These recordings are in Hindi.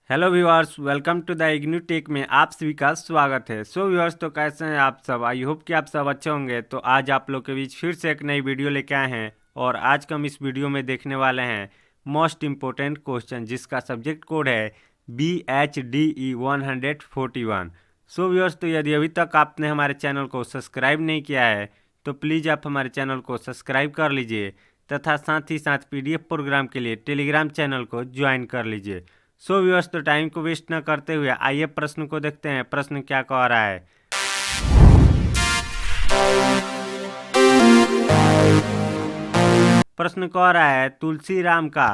Hello viewers, welcome to the IGNOU tech में आप सभी का स्वागत है। व्यूअर्स, तो कैसे हैं आप सब? आई होप कि आप सब अच्छे होंगे। तो आज आप लोग के बीच फिर से एक नई वीडियो लेके आए हैं और आज का हम इस वीडियो में देखने वाले हैं मोस्ट इम्पोर्टेंट क्वेश्चन, जिसका सब्जेक्ट कोड है BHDE 141। व्यूअर्स, तो यदि अभी तक आपने हमारे चैनल को सब्सक्राइब नहीं किया है तो प्लीज़ आप हमारे चैनल को सब्सक्राइब कर लीजिए तथा साथ ही साथ PDF प्रोग्राम के लिए टेलीग्राम चैनल को ज्वाइन कर लीजिए। व्यूअर्स, तो टाइम को वेस्ट न करते हुए आइए प्रश्न को देखते हैं। प्रश्न क्या कह रहा है? प्रश्न कह रहा है तुलसी राम का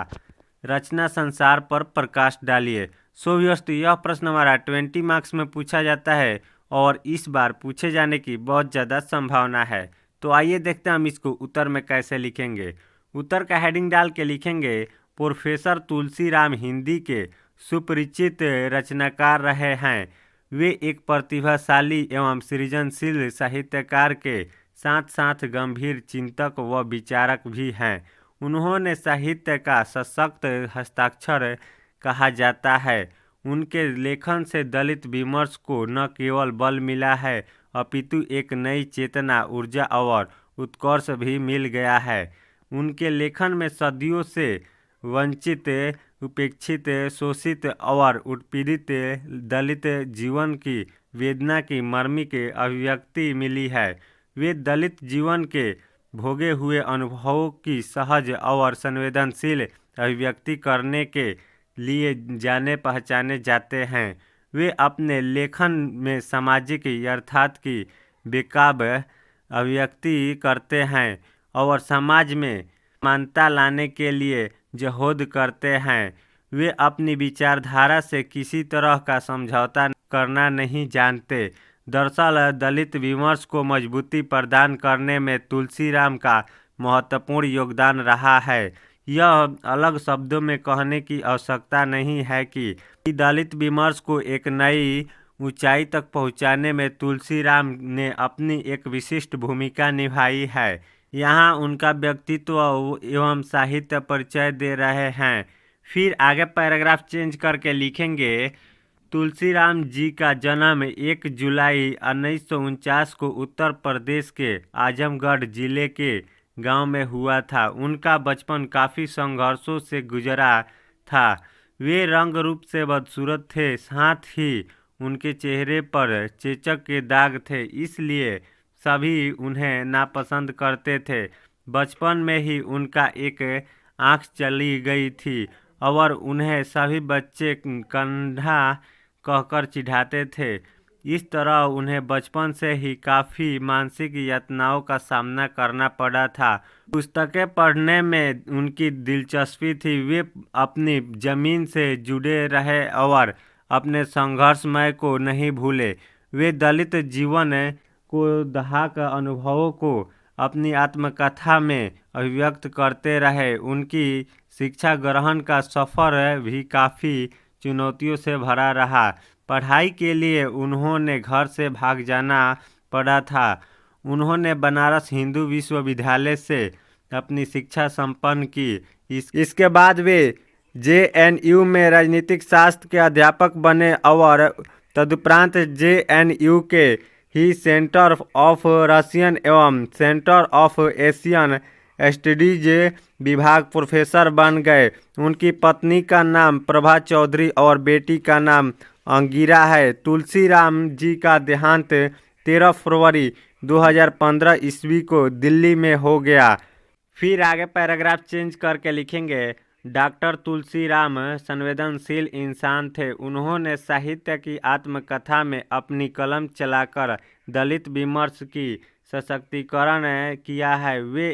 रचना संसार पर प्रकाश डालिए। व्यूअर्स, तो यह प्रश्न हमारा 20 मार्क्स में पूछा जाता है और इस बार पूछे जाने की बहुत ज़्यादा संभावना है। तो आइए देखते हैं हम इसको उत्तर में कैसे लिखेंगे। उत्तर का हेडिंग डाल के लिखेंगे प्रोफेसर तुलसी राम हिंदी के सुपरिचित रचनाकार रहे हैं। वे एक प्रतिभाशाली एवं सृजनशील साहित्यकार के साथ साथ गंभीर चिंतक व विचारक भी हैं। उन्होंने साहित्य का सशक्त हस्ताक्षर कहा जाता है। उनके लेखन से दलित विमर्श को न केवल बल मिला है अपितु एक नई चेतना, ऊर्जा और उत्कर्ष भी मिल गया है। उनके लेखन में सदियों से वंचित, उपेक्षित, शोषित और उत्पीड़ित दलित जीवन की वेदना की मर्मिक अभिव्यक्ति मिली है। वे दलित जीवन के भोगे हुए अनुभवों की सहज और संवेदनशील अभिव्यक्ति करने के लिए जाने पहचाने जाते हैं। वे अपने लेखन में सामाजिक यथार्थ की बेकाब अभिव्यक्ति करते हैं और समाज में समानता लाने के लिए जहद करते हैं। वे अपनी विचारधारा से किसी तरह का समझौता करना नहीं जानते। दरअसल दलित विमर्श को मजबूती प्रदान करने में तुलसीराम का महत्वपूर्ण योगदान रहा है। यह अलग शब्दों में कहने की आवश्यकता नहीं है कि दलित विमर्श को एक नई ऊंचाई तक पहुंचाने में तुलसीराम ने अपनी एक विशिष्ट भूमिका निभाई है। यहाँ उनका व्यक्तित्व एवं साहित्य परिचय दे रहे हैं। फिर आगे पैराग्राफ चेंज करके लिखेंगे तुलसीराम जी का जन्म 1 जुलाई 1949 को उत्तर प्रदेश के आजमगढ़ जिले के गांव में हुआ था। उनका बचपन काफ़ी संघर्षों से गुजरा था। वे रंग रूप से बदसूरत थे, साथ ही उनके चेहरे पर चेचक के दाग थे, इसलिए सभी उन्हें नापसंद करते थे। बचपन में ही उनका एक आँख चली गई थी और उन्हें सभी बच्चे कंधा कहकर चिढ़ाते थे। इस तरह उन्हें बचपन से ही काफ़ी मानसिक यातनाओं का सामना करना पड़ा था। पुस्तकें पढ़ने में उनकी दिलचस्पी थी। वे अपनी ज़मीन से जुड़े रहे और अपने संघर्षमय को नहीं भूले। वे दलित जीवन को दहाक अनुभवों को अपनी आत्मकथा में अभिव्यक्त करते रहे। उनकी शिक्षा ग्रहण का सफ़र भी काफ़ी चुनौतियों से भरा रहा। पढ़ाई के लिए उन्होंने घर से भाग जाना पड़ा था। उन्होंने बनारस हिंदू विश्वविद्यालय से अपनी शिक्षा संपन्न की। इसके बाद वे JNU में राजनीतिक शास्त्र के अध्यापक बने और तदुपरांत JNU के ही सेंटर ऑफ रशियन एवं सेंटर ऑफ एशियन स्टडीज विभाग प्रोफेसर बन गए। उनकी पत्नी का नाम प्रभा चौधरी और बेटी का नाम अंगिरा है। तुलसीराम जी का देहांत 13 फरवरी 2015 ईस्वी को दिल्ली में हो गया। फिर आगे पैराग्राफ चेंज करके लिखेंगे डॉक्टर तुलसीराम संवेदनशील इंसान थे। उन्होंने साहित्य की आत्मकथा में अपनी कलम चलाकर दलित विमर्श की सशक्तिकरण किया है। वे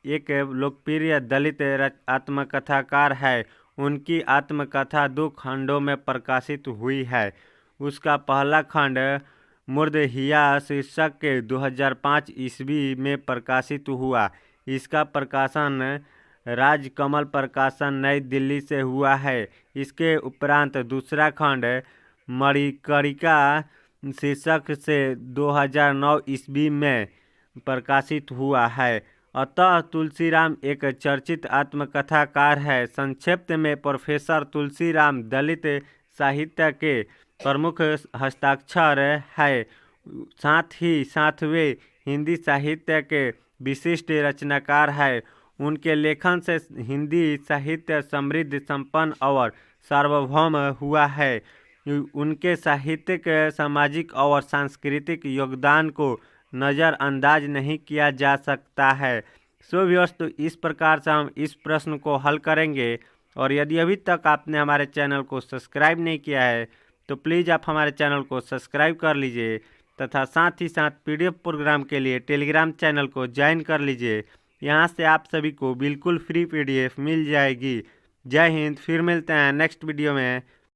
एक लोकप्रिय दलित आत्मकथाकार है। उनकी आत्मकथा 2 खंडों में प्रकाशित हुई है। उसका पहला खंड मुर्दहिया शीर्षक के 2005 ईस्वी में प्रकाशित हुआ। इसका प्रकाशन राजकमल प्रकाशन नई दिल्ली से हुआ है। इसके उपरांत दूसरा खंड मणिकर्णिका शीर्षक से 2009 ईस्वी में प्रकाशित हुआ है। अतः तुलसीराम एक चर्चित आत्मकथाकार है। संक्षेप में प्रोफेसर तुलसीराम दलित साहित्य के प्रमुख हस्ताक्षर है। साथ ही साथ वे हिंदी साहित्य के विशिष्ट रचनाकार हैं। उनके लेखन से हिंदी साहित्य समृद्ध, संपन्न और सार्वभौम हुआ है। उनके साहित्यिक, सामाजिक और सांस्कृतिक योगदान को नज़रअंदाज नहीं किया जा सकता है। सो व्यूअर्स, तो इस प्रकार से हम इस प्रश्न को हल करेंगे। और यदि अभी तक आपने हमारे चैनल को सब्सक्राइब नहीं किया है तो प्लीज़ आप हमारे चैनल को सब्सक्राइब कर लीजिए तथा साथ ही साथ PDF प्रोग्राम के लिए टेलीग्राम चैनल को ज्वाइन कर लीजिए। यहाँ से आप सभी को बिल्कुल फ्री PDF मिल जाएगी। जय हिंद, फिर मिलते हैं नेक्स्ट वीडियो में।